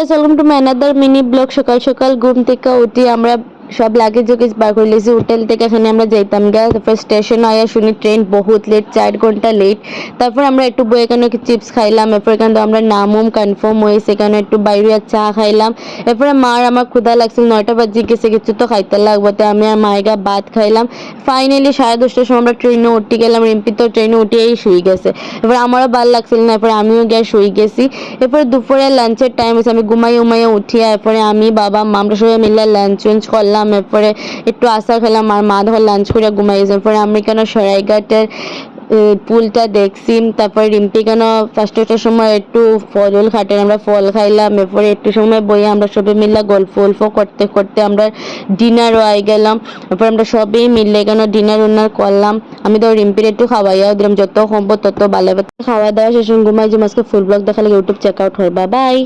Guys, welcome to my another mini blog. সকাল সকাল ঘুম থেকে উঠি আমরা সব লাগেজ জুগেজ বার করে লেছি হোটেল থেকে। এখানে আমরা যাইতাম গা, তারপর স্টেশন আয়া শুনি ট্রেন বহুত লেট, 4 ঘন্টা লেট। তারপর আমরা একটু বই এখানে চিপস খাইলাম, এরপর এখানে আমরা নামুম কনফার্ম হয়েছে, এখানে একটু বাইরে চা খাইলাম। এরপরে মার আমার ক্ষুধা লাগছিল, 9টা বাজে গেছে, কিছু তো খাইতে লাগবো, তো আমি আর মায়েরা ভাত খাইলাম। ফাইনালি 10:30টার সময় আমরা ট্রেনে উঠে গেলাম, রিম্পি তো ট্রেনে উঠেই শুই গেছে। এবার আমারও ভাল লাগছিল না, এরপরে আমিও গিয়ে শুই গেছি। এরপরে দুপুরে লাঞ্চের টাইম হয়েছে, আমি ঘুমাইয়ে উঠিয়া এরপরে আমি বাবা মা আমরা সবাই মিলে লাঞ্চ উঞ্চ করলাম। এরপরে একটু আশা খেলাম, আর মা ধর লাঞ্চ করে ঘুমাই গেছে। এরপরে আমি কেন সরাইঘাটের পুলটা দেখছি। তারপরে রিম্পি কেন 5টার সময় একটু ফল খাটেন, আমরা ফল খাইলাম। এরপরে একটু সময় বইয়ে আমরা সবাই মিলে গল্প করতে করতে আমরা ডিনারও আই গেলাম। এরপর আমরা সবাই মিলে কেন ডিনার উনার করলাম। আমি তো রিম্পির একটু খাওয়াইয়াও দিলাম, যত সম্ভব তত ভালো। খাওয়া দাওয়া শেষ ঘুমাই যে আজকে ফুল ব্লগ দেখালে ইউটিউব চেক আউট হয়। বাই।